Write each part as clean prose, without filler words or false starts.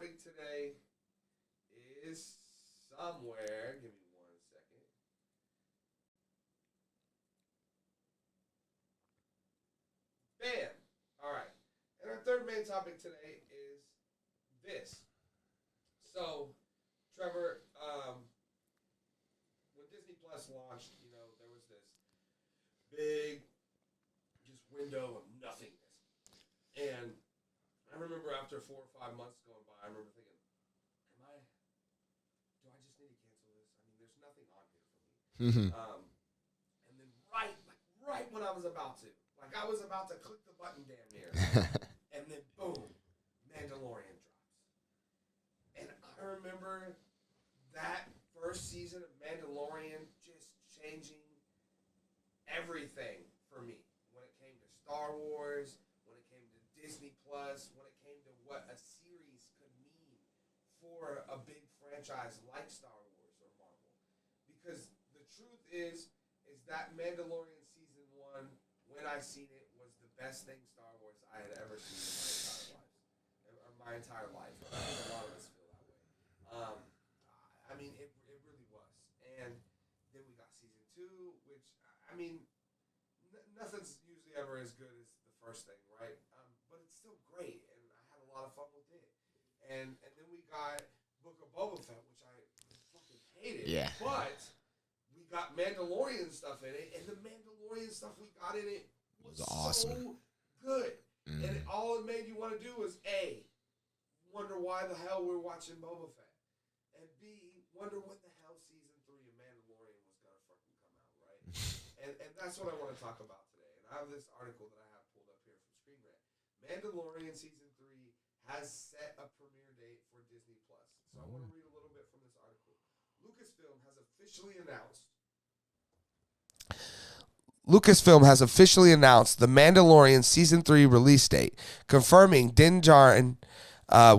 topic today is somewhere. Give me 1 second. Bam. All right. And our third main topic today is this. So, Trevor, when Disney Plus launched, there was this big just window of nothingness. And I remember after 4 or 5 months going by, I remember thinking, do I just need to cancel this? I mean, there's nothing on here for me. And then right when I was about to, I was about to click the button damn near, and then boom, Mandalorian drops. And I remember that first season of Mandalorian just changing everything for me. When it came to Star Wars, when it came to Disney Plus, when it came to what a series could mean for a big franchise like Star Wars or Marvel. Because the truth is that Mandalorian season 1, when I seen it, was the best thing Star Wars I had ever seen in my entire life. I think a lot of us feel that way. I mean, it really was. And then we got season 2, which, I mean, nothing's usually ever as good as the first thing, right? But it's still great, and I had a lot of fun with it. And then we got Book of Boba Fett, which I fucking hated. Yeah. But we got Mandalorian stuff in it, and the Mandalorian stuff we got in it was awesome. So good. And all it made you want to do was A, wonder why the hell we're watching Boba Fett, and B, wonder what the hell season 3 of Mandalorian was gonna fucking come out, right? and that's what I want to talk about today. And I have this article that I have pulled up here from Screen Rant. Mandalorian season 3 has set a premiere date for Disney Plus. So I want to read a little bit from this article. Lucasfilm has officially announced The Mandalorian Season 3 release date, confirming Din Djarin,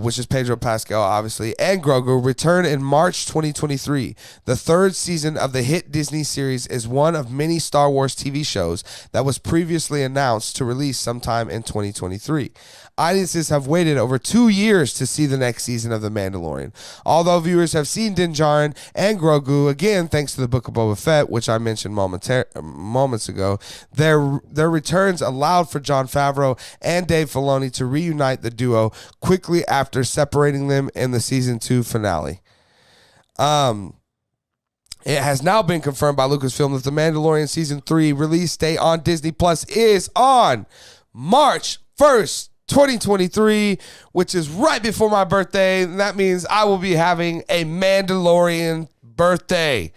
which is Pedro Pascal, obviously, and Grogu return in March 2023. The third season of the hit Disney series is one of many Star Wars TV shows that was previously announced to release sometime in 2023. Audiences have waited over 2 years to see the next season of The Mandalorian. Although viewers have seen Din Djarin and Grogu, again, thanks to the Book of Boba Fett, which I mentioned moments ago, their returns allowed for Jon Favreau and Dave Filoni to reunite the duo quickly after separating them in the season 2 finale. It has now been confirmed by Lucasfilm that The Mandalorian season 3 release date on Disney Plus is on March 1st. 2023, which is right before my birthday. And that means I will be having a Mandalorian birthday.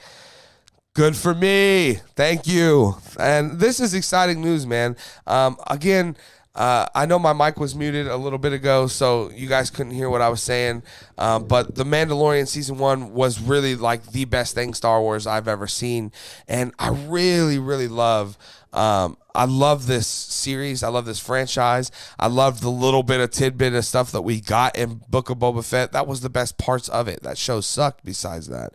Good for me. Thank you. And this is exciting news, man. Again, I know my mic was muted a little bit ago, so you guys couldn't hear what I was saying. But The Mandalorian Season 1 was really like the best thing Star Wars I've ever seen. And I really, really love I love this series. I love this franchise. I love the little bit of tidbit of stuff that we got in Book of Boba Fett. That was the best parts of it. That show sucked besides that.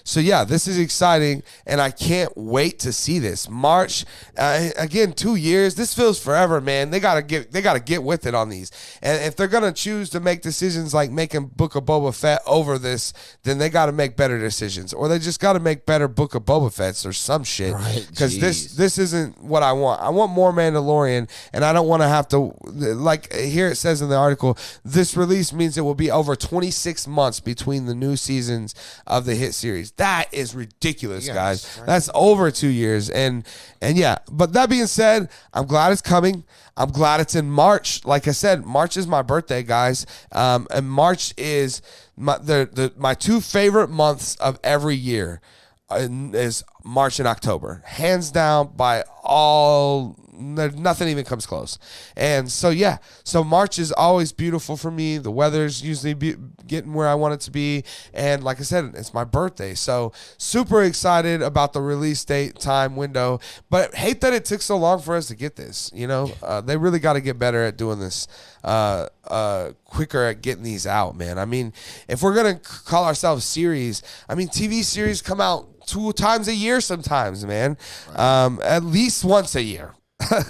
So yeah, this is exciting, and I can't wait to see this. March, again, 2 years. This feels forever, man. They gotta get with it on these. And if they're gonna choose to make decisions like making Book of Boba Fett over this, then they gotta make better decisions, or they just gotta make better Book of Boba Fetts or some shit. Because this isn't what I want. I want more Mandalorian, and I don't want to have to, like here it says in the article, this release means it will be over 26 months between the new seasons of the hit series. That is ridiculous, guys. That's over 2 years. And yeah, but that being said, I'm glad it's coming. I'm glad it's in March. Like I said, March is my birthday, guys. And March is my two favorite months of every year. Is March and October, hands down by all. Nothing even comes close. And so yeah, so March is always beautiful for me. The weather's usually getting where I want it to be, and like I said, it's my birthday, so super excited about the release date time window. But hate that it took so long for us to get this. They really got to get better at doing this, quicker at getting these out, man. I mean, if we're gonna call ourselves series, I mean, TV series come out 2 times a year sometimes, man. At least once a year.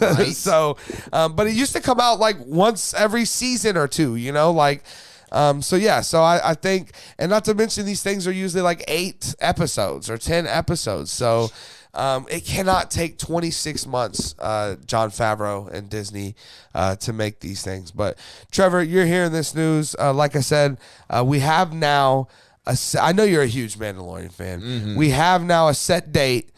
Right. So, but it used to come out like once every season or two, like So I think, and not to mention these things are usually like 8 episodes or 10 episodes. So it cannot take 26 months, Jon Favreau and Disney, to make these things. But Trevor, you're hearing this news. Like I said, we have now, I know you're a huge Mandalorian fan. Mm-hmm. We have now a set date.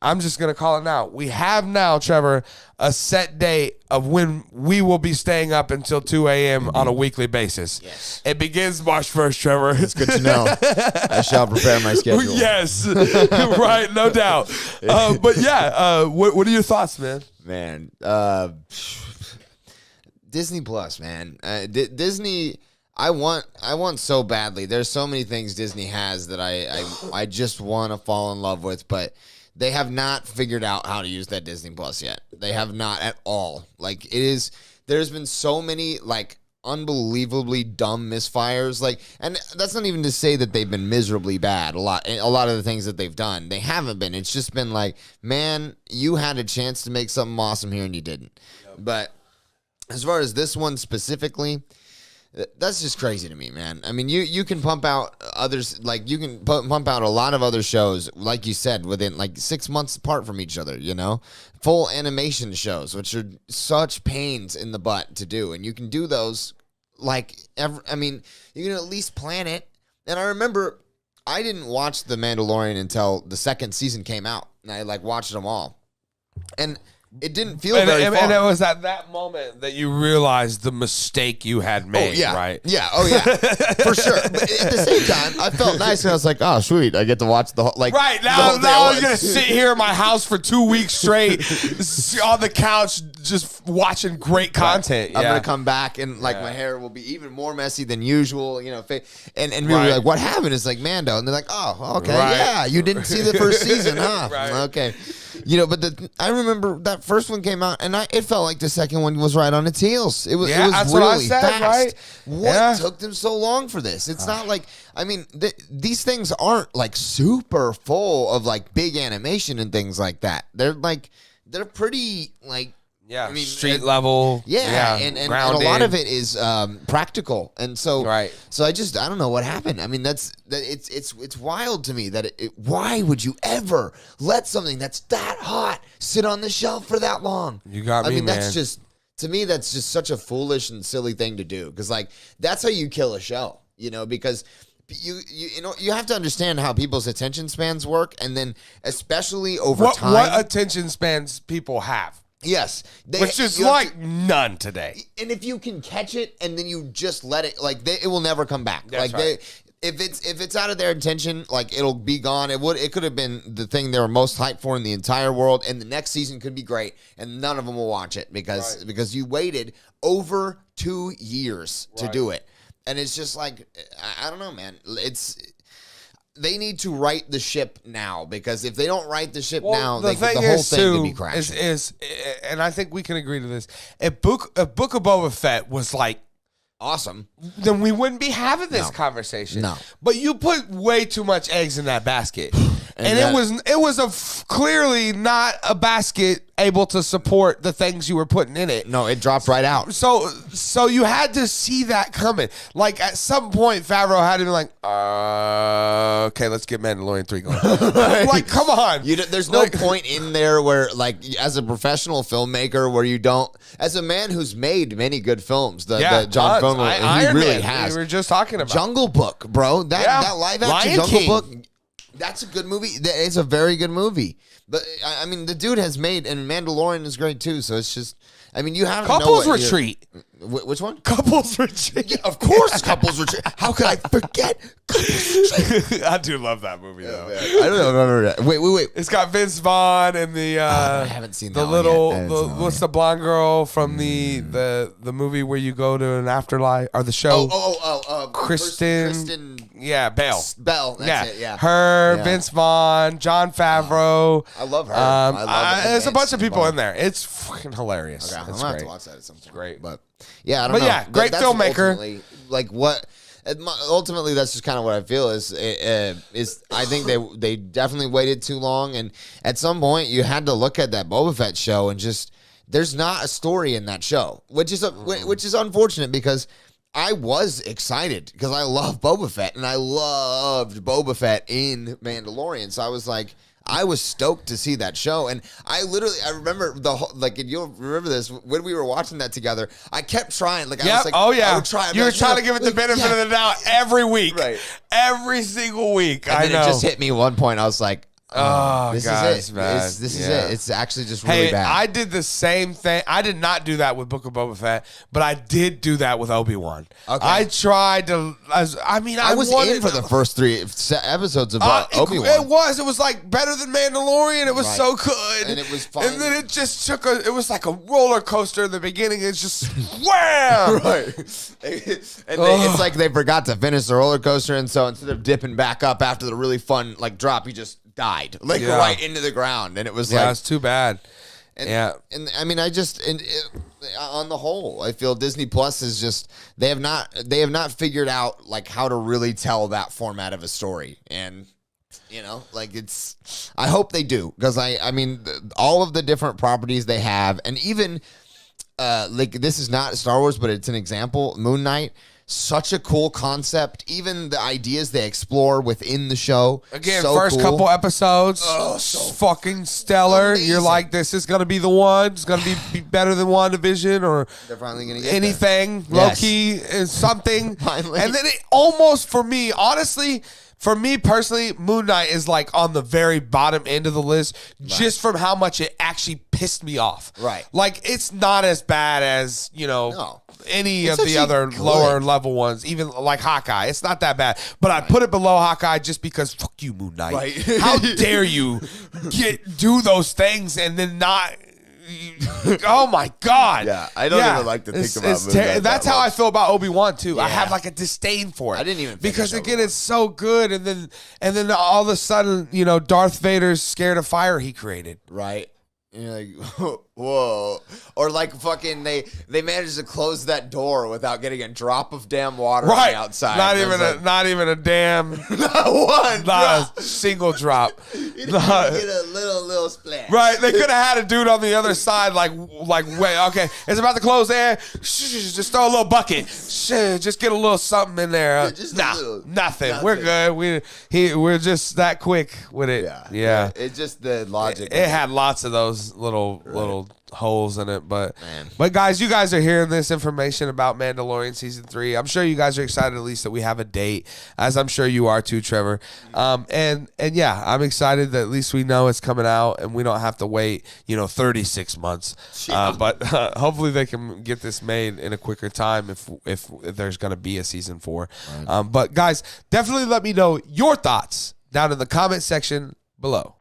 I'm just going to call it now. We have now, Trevor, a set date of when we will be staying up until 2 a.m. on a weekly basis. Yes. It begins March 1st, Trevor. It's good to know. I shall prepare my schedule. Yes. Right, no doubt. But yeah, what are your thoughts, man? Man, Disney Plus, man. Disney, I want so badly. There's so many things Disney has that I just want to fall in love with, but they have not figured out how to use that Disney Plus yet. They have not at all. Like, there's been so many, like, unbelievably dumb misfires. Like, and that's not even to say that they've been miserably bad. A lot of the things that they've done, they haven't been. It's just been like, man, you had a chance to make something awesome here and you didn't. Yep. But as far as this one specifically, that's just crazy to me, man. I mean, you can pump out others, like you can pump out a lot of other shows, like you said, within like 6 months apart from each other, you know? Full animation shows, which are such pains in the butt to do. And you can do those like, you can at least plan it. And I remember I didn't watch The Mandalorian until the second season came out. And I like watched them all. And it didn't feel very fun. And it was at that moment that you realized the mistake you had made, right? Yeah, for sure. But at the same time, I felt nice, and I was like, oh, sweet, I get to watch the whole, like, right, now I was going to sit here in my house for 2 weeks straight on the couch just watching great content. Right. I'm going to come back, and, like, my hair will be even more messy than usual, you know, and we were like, what happened? It's like, Mando, and they're like, oh, okay, yeah, you didn't see the first season, huh? Okay. You know, but I remember that first one came out, and it felt like the second one was right on its heels. It was that's really what I said, fast. Right? What took them so long for this? It's not like, I mean, these things aren't like super full of like big animation and things like that. They're pretty like, street level. And a lot of it is practical, and so I don't know what happened. I mean, it's wild to me that why would you ever let something that's that hot sit on the shelf for that long? You got me, I mean, man. that's just, to me, that's just such a foolish and silly thing to do, because like that's how you kill a show, you know, because you have to understand how people's attention spans work, and then especially over time, what attention spans people have. Yes. Which is like none today. And if you can catch it and then you just let it, like, it will never come back. That's right. If it's out of their intention, like, it'll be gone. It could have been the thing they were most hyped for in the entire world, and the next season could be great, and none of them will watch it because you waited over 2 years to do it. And it's just like, I don't know, man. They need to right the ship now, because if they don't right the ship now, the whole thing could be crashing. And I think we can agree to this. If Book of Boba Fett was like awesome, then we wouldn't be having this conversation. No, but you put way too much eggs in that basket, and it was clearly not a basket able to support the things you were putting in it. No, it dropped right out. So you had to see that coming. Like, at some point, Favreau had to be like, okay, let's get Mandalorian 3 going. Like, come on. There's no point in there where, like, as a professional filmmaker, where you don't, as a man who's made many good films, the Jon Favreau, he really has. We were just talking about Jungle Book, bro. That live action Jungle Book. That's a good movie. It's a very good movie. But, I mean, the dude has made, and Mandalorian is great, too. So it's just, I mean, you have Couples Retreat. Which one? Couples Retreat. Yeah, of course, Couples Retreat. How could I forget Couples Retreat? I do love that movie, though. Man. I don't know. Wait. It's got Vince Vaughn and the I haven't seen that one yet. What's the blonde girl from the movie where you go to an afterlife, or the show? Kristen. Yeah, Bell. That's it. Yeah. Her, Vince Vaughn, Jon Favreau. I love her. I love there's a bunch of people in there. It's fucking hilarious. Okay, I'm gonna have to watch that at some point. Great, but yeah, I don't know. Yeah, great filmmaker. Like what? Ultimately, that's just kind of what I feel is I think they definitely waited too long, and at some point you had to look at that Boba Fett show and just, there's not a story in that show, which is unfortunate, because I was excited because I love Boba Fett, and I loved Boba Fett in Mandalorian. So I was like, I was stoked to see that show. And I remember the whole, like, and you'll remember this, when we were watching that together, I kept trying. Like, I was like, oh yeah. I would try. You were trying to give it the benefit of the doubt every week. Right. Every single week. And I then know. it just hit me one point. I was like, this guys, is it. man. This is it. It's actually just really Hey, bad. I did the same thing. I did not do that with Book of Boba Fett, but I did do that with Obi-Wan. Okay. I tried to. I was wanted in for the first 3 episodes of Obi-Wan. It was like better than Mandalorian. It was so good, And it was fun. And then it just took it was like a roller coaster in the beginning. It's just wham. Right. It's like they forgot to finish the roller coaster, and so instead of dipping back up after the really fun like drop, he just died right into the ground, and it was it's too bad. And I mean, on the whole, I feel Disney Plus is just they have not figured out like how to really tell that format of a story, and like I hope they do, because I mean all of the different properties they have, and even like this is not Star Wars, but it's an example. Moon Knight. Such a cool concept. Even the ideas they explore within the show. Again, so first cool. couple episodes, fucking stellar. Amazing. You're like, this is gonna be the one. It's gonna be better than WandaVision or They're finally gonna get anything. there. Loki is something. Finally. And then it almost, for me, honestly. For me personally, Moon Knight is like on the very bottom end of the list, just from how much it actually pissed me off. Right. Like, it's not as bad as, any It's of the actually other good. lower level ones, even like Hawkeye. It's not that bad. But I put it below Hawkeye just because fuck you, Moon Knight. Right. How dare you do those things and then not. Oh my God! Yeah, I don't even like to think about Moon Knight That's that how I much. feel about Obi-Wan too. I Yeah. have like a disdain for it. I didn't even finish because again, Obi-Wan. it's so good, and then all of a sudden, Darth Vader's scared of fire he created. Right. And you're like, whoa. Or like fucking they managed to close that door without getting a drop of damn water on the outside. Not And I even was like, not even a damn not one. not a single drop. You didn't even get a little splash. Right, they could have had a dude on the other side, like wait, okay, it's about to close there. Just throw a little bucket. Just get a little something in there. just a little. Nothing. We're good. We're just that quick with it. Yeah. It's just the logic. It had lots of those little holes in it, but Man. guys, you guys are hearing this information about Mandalorian season 3. I'm sure you guys are excited at least that we have a date, as I'm sure you are too, Trevor. And yeah, I'm excited that at least we know it's coming out and we don't have to wait 36 months. But hopefully they can get this made in a quicker time if there's going to be a season 4. Right. But guys, definitely let me know your thoughts down in the comment section below.